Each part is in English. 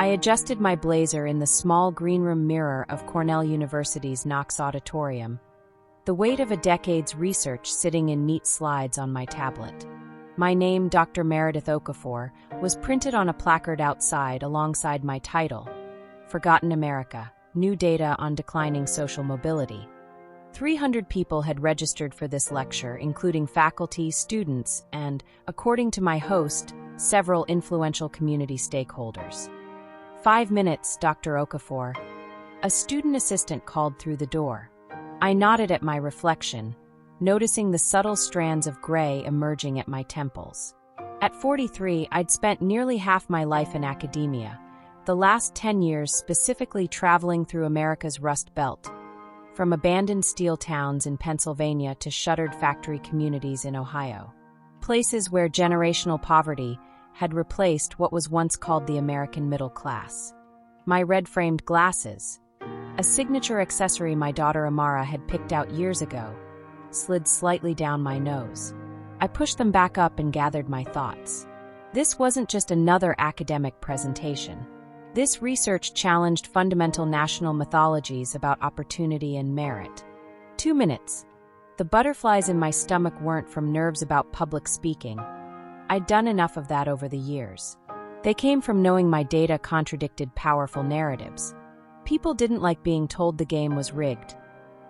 I adjusted my blazer in the small green room mirror of Cornell University's Knox Auditorium, the weight of a decade's research sitting in neat slides on my tablet. My name, Dr. Meredith Okafor, was printed on a placard outside alongside my title, Forgotten America, New Data on Declining Social Mobility. 300 people had registered for this lecture, including faculty, students, and, according to my host, several influential community stakeholders. 5 minutes, Dr. Okafor. A student assistant called through the door. I nodded at my reflection, noticing the subtle strands of gray emerging at my temples. At 43, I'd spent nearly half my life in academia, the last 10 years specifically traveling through America's Rust Belt, from abandoned steel towns in Pennsylvania to shuttered factory communities in Ohio, places where generational poverty had replaced what was once called the American middle class. My red-framed glasses, a signature accessory my daughter Amara had picked out years ago, slid slightly down my nose. I pushed them back up and gathered my thoughts. This wasn't just another academic presentation. This research challenged fundamental national mythologies about opportunity and merit. 2 minutes. The butterflies in my stomach weren't from nerves about public speaking. I'd done enough of that over the years. They came from knowing my data contradicted powerful narratives. People didn't like being told the game was rigged,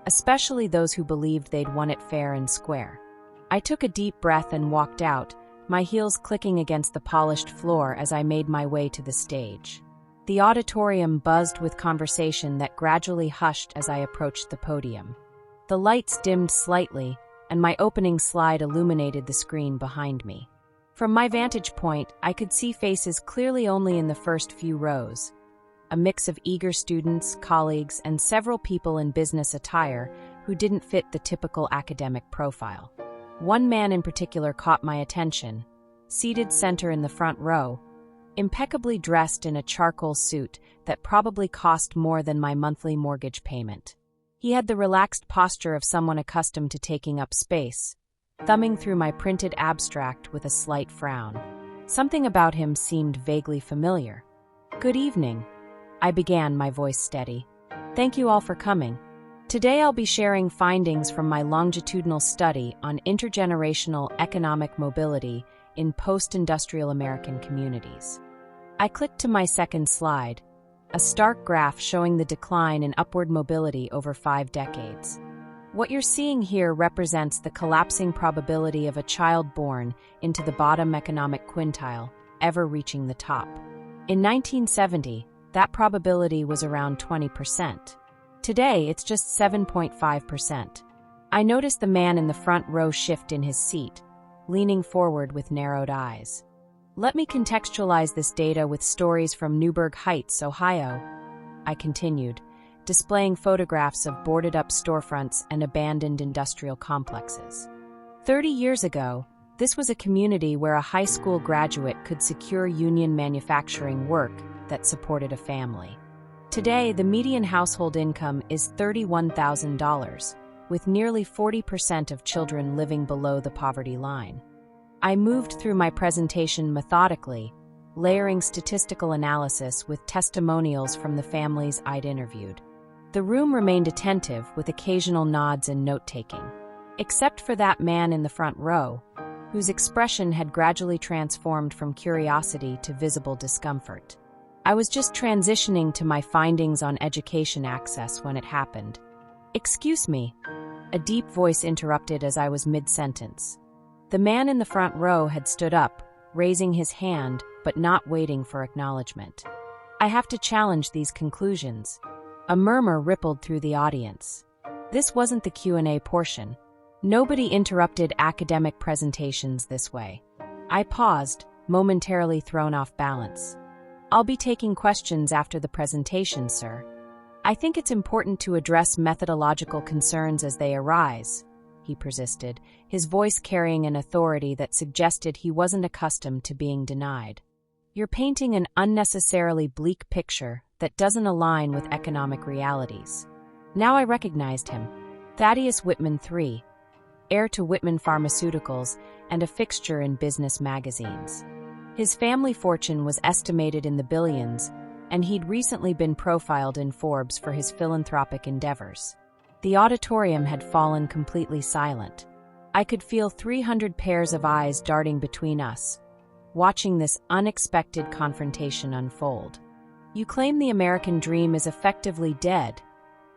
especially those who believed they'd won it fair and square. I took a deep breath and walked out, my heels clicking against the polished floor as I made my way to the stage. The auditorium buzzed with conversation that gradually hushed as I approached the podium. The lights dimmed slightly, and my opening slide illuminated the screen behind me. From my vantage point, I could see faces clearly only in the first few rows. A mix of eager students, colleagues, and several people in business attire who didn't fit the typical academic profile. One man in particular caught my attention, seated center in the front row, impeccably dressed in a charcoal suit that probably cost more than my monthly mortgage payment. He had the relaxed posture of someone accustomed to taking up space, thumbing through my printed abstract with a slight frown. Something about him seemed vaguely familiar. "Good evening," I began, my voice steady. "Thank you all for coming. Today I'll be sharing findings from my longitudinal study on intergenerational economic mobility in post-industrial American communities." I clicked to my second slide, a stark graph showing the decline in upward mobility over 5 decades. What you're seeing here represents the collapsing probability of a child born into the bottom economic quintile ever reaching the top. In 1970, that probability was around 20%. Today, it's just 7.5%. I noticed the man in the front row shift in his seat, leaning forward with narrowed eyes. Let me contextualize this data with stories from Newburgh Heights, Ohio, I continued, displaying photographs of boarded-up storefronts and abandoned industrial complexes. 30 years ago, this was a community where a high school graduate could secure union manufacturing work that supported a family. Today, the median household income is $31,000, with nearly 40% of children living below the poverty line. I moved through my presentation methodically, layering statistical analysis with testimonials from the families I'd interviewed. The room remained attentive, with occasional nods and note-taking, except for that man in the front row, whose expression had gradually transformed from curiosity to visible discomfort. I was just transitioning to my findings on education access when it happened. "Excuse me," a deep voice interrupted as I was mid-sentence. The man in the front row had stood up, raising his hand but not waiting for acknowledgement. "I have to challenge these conclusions." A murmur rippled through the audience. This wasn't the Q&A portion. Nobody interrupted academic presentations this way. I paused, momentarily thrown off balance. "I'll be taking questions after the presentation, sir. I think it's important to address methodological concerns as they arise," he persisted, his voice carrying an authority that suggested he wasn't accustomed to being denied. "You're painting an unnecessarily bleak picture that doesn't align with economic realities." Now I recognized him. Thaddeus Whitman III, heir to Whitman Pharmaceuticals and a fixture in business magazines. His family fortune was estimated in the billions, and he'd recently been profiled in Forbes for his philanthropic endeavors. The auditorium had fallen completely silent. I could feel 300 pairs of eyes darting between us, watching this unexpected confrontation unfold. "You claim the American dream is effectively dead,"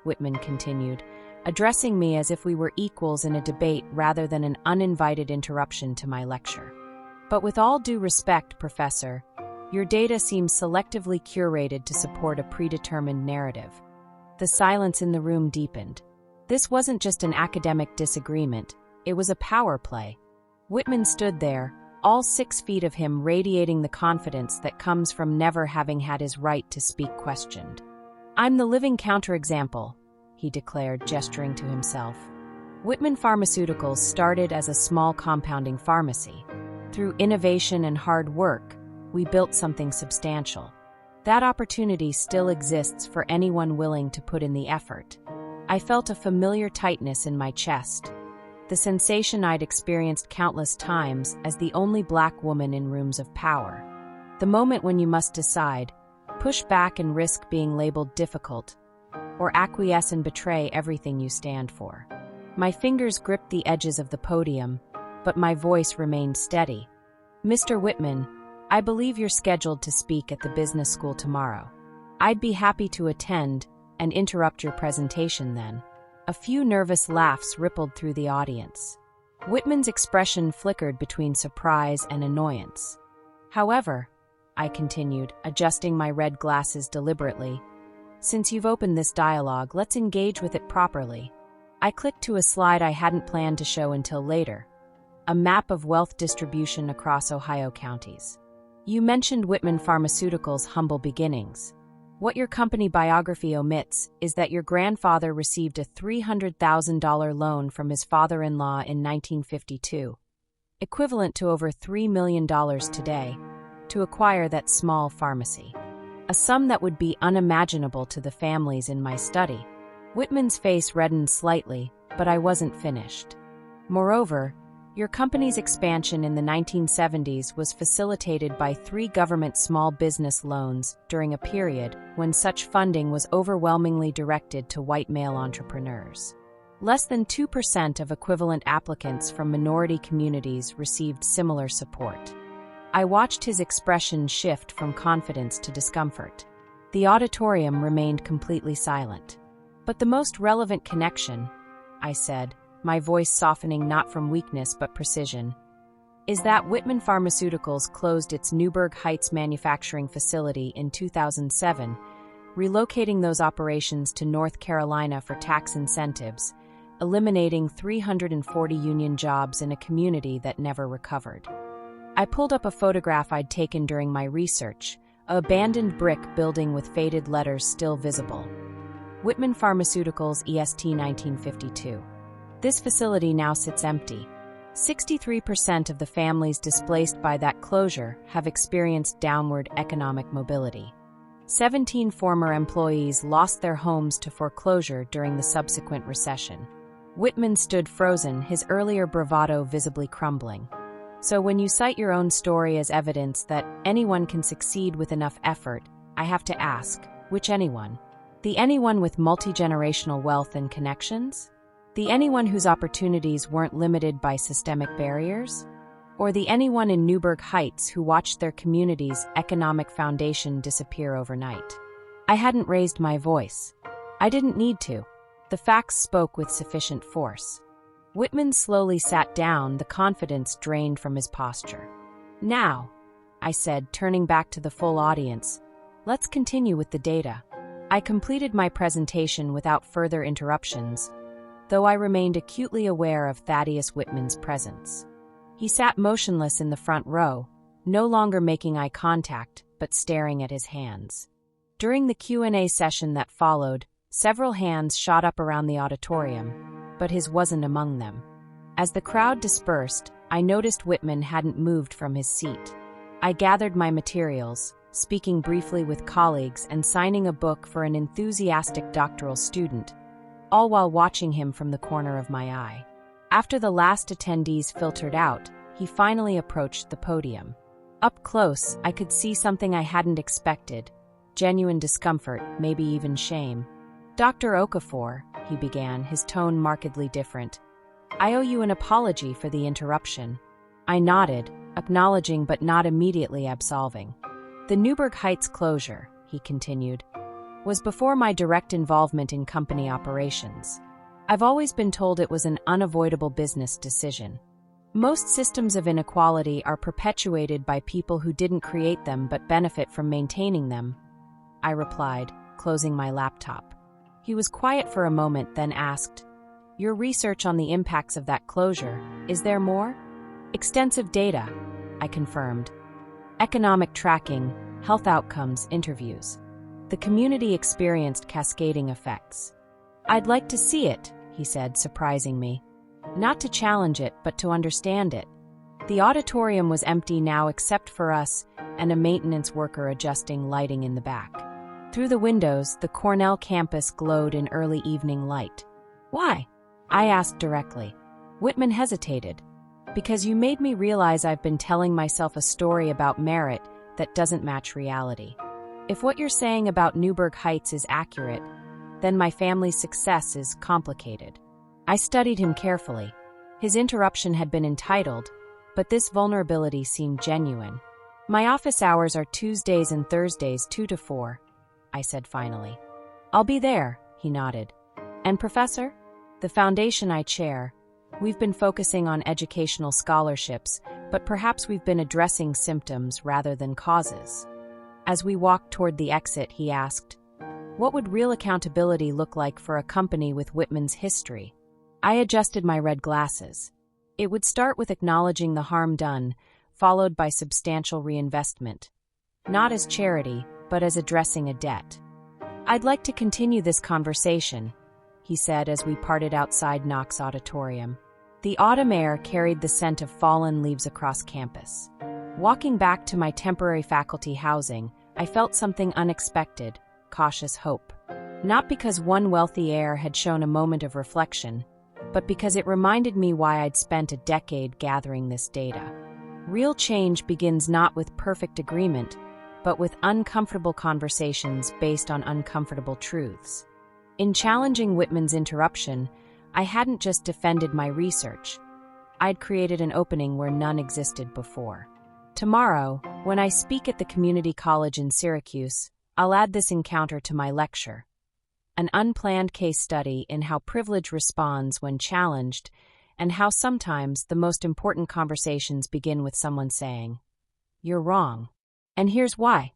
Whitman continued, addressing me as if we were equals in a debate rather than an uninvited interruption to my lecture. "But with all due respect, Professor, your data seems selectively curated to support a predetermined narrative." The silence in the room deepened. This wasn't just an academic disagreement, it was a power play. Whitman stood there, all 6 feet of him radiating the confidence that comes from never having had his right to speak questioned. "I'm the living counterexample," he declared, gesturing to himself. Whitman Pharmaceuticals started as a small compounding pharmacy. Through innovation and hard work, we built something substantial. That opportunity still exists for anyone willing to put in the effort. I felt a familiar tightness in my chest, the sensation I'd experienced countless times as the only Black woman in rooms of power. The moment when you must decide, push back and risk being labeled difficult, or acquiesce and betray everything you stand for. My fingers gripped the edges of the podium, but my voice remained steady. "Mr. Whitman, I believe you're scheduled to speak at the business school tomorrow. I'd be happy to attend and interrupt your presentation then." A few nervous laughs rippled through the audience. Whitman's expression flickered between surprise and annoyance. "However," I continued, adjusting my red glasses deliberately, "since you've opened this dialogue, let's engage with it properly." I clicked to a slide I hadn't planned to show until later, a map of wealth distribution across Ohio counties. "You mentioned Whitman Pharmaceuticals' humble beginnings. What your company biography omits is that your grandfather received a $300,000 loan from his father-in-law in 1952, equivalent to over $3 million today, to acquire that small pharmacy. A sum that would be unimaginable to the families in my study." Whitman's face reddened slightly, but I wasn't finished. "Moreover, your company's expansion in the 1970s was facilitated by 3 government small business loans during a period when such funding was overwhelmingly directed to white male entrepreneurs. Less than 2% of equivalent applicants from minority communities received similar support." I watched his expression shift from confidence to discomfort. The auditorium remained completely silent. "But the most relevant connection," I said, my voice softening not from weakness but precision, "is that Whitman Pharmaceuticals closed its Newburgh Heights manufacturing facility in 2007, relocating those operations to North Carolina for tax incentives, eliminating 340 union jobs in a community that never recovered." I pulled up a photograph I'd taken during my research, an abandoned brick building with faded letters still visible. "Whitman Pharmaceuticals EST 1952. This facility now sits empty. 63% of the families displaced by that closure have experienced downward economic mobility. 17 former employees lost their homes to foreclosure during the subsequent recession." Whitman stood frozen, his earlier bravado visibly crumbling. "So when you cite your own story as evidence that anyone can succeed with enough effort, I have to ask, which anyone? The anyone with multi-generational wealth and connections? The anyone whose opportunities weren't limited by systemic barriers? Or the anyone in Newburgh Heights who watched their community's economic foundation disappear overnight?" I hadn't raised my voice. I didn't need to. The facts spoke with sufficient force. Whitman slowly sat down, the confidence drained from his posture. "Now," I said, turning back to the full audience, "let's continue with the data." I completed my presentation without further interruptions, though I remained acutely aware of Thaddeus Whitman's presence. He sat motionless in the front row, no longer making eye contact, but staring at his hands. During the Q&A session that followed, several hands shot up around the auditorium, but his wasn't among them. As the crowd dispersed, I noticed Whitman hadn't moved from his seat. I gathered my materials, speaking briefly with colleagues and signing a book for an enthusiastic doctoral student, all while watching him from the corner of my eye. After the last attendees filtered out, he finally approached the podium. Up close, I could see something I hadn't expected: genuine discomfort, maybe even shame. "Dr. Okafor," he began, his tone markedly different. "I owe you an apology for the interruption." I nodded, acknowledging but not immediately absolving. "The Newburgh Heights closure," he continued, "was before my direct involvement in company operations. I've always been told it was an unavoidable business decision. Most systems of inequality are perpetuated by people who didn't create them but benefit from maintaining them," I replied, closing my laptop. He was quiet for a moment, then asked, "Your research on the impacts of that closure, is there more?" "Extensive data," I confirmed. "Economic tracking, health outcomes, interviews. The community experienced cascading effects." "I'd like to see it," he said, surprising me. Not to challenge it, but to understand it. The auditorium was empty now except for us and a maintenance worker adjusting lighting in the back. Through the windows, the Cornell campus glowed in early evening light. "Why?" I asked directly. Whitman hesitated. "Because you made me realize I've been telling myself a story about merit that doesn't match reality. If what you're saying about Newburgh Heights is accurate, then my family's success is complicated." I studied him carefully. His interruption had been entitled, but this vulnerability seemed genuine. "My office hours are Tuesdays and Thursdays 2 to 4, I said finally. "I'll be there," he nodded. "And Professor?" "The foundation I chair. We've been focusing on educational scholarships, but perhaps we've been addressing symptoms rather than causes." As we walked toward the exit, he asked, "What would real accountability look like for a company with Whitman's history?" I adjusted my red glasses. "It would start with acknowledging the harm done, followed by substantial reinvestment. Not as charity, but as addressing a debt." "I'd like to continue this conversation," he said as we parted outside Knox Auditorium. The autumn air carried the scent of fallen leaves across campus. Walking back to my temporary faculty housing, I felt something unexpected, cautious hope. Not because one wealthy heir had shown a moment of reflection, but because it reminded me why I'd spent a decade gathering this data. Real change begins not with perfect agreement, but with uncomfortable conversations based on uncomfortable truths. In challenging Whitman's interruption, I hadn't just defended my research. I'd created an opening where none existed before. Tomorrow, when I speak at the community college in Syracuse, I'll add this encounter to my lecture. An unplanned case study in how privilege responds when challenged, and how sometimes the most important conversations begin with someone saying, "You're wrong. And here's why."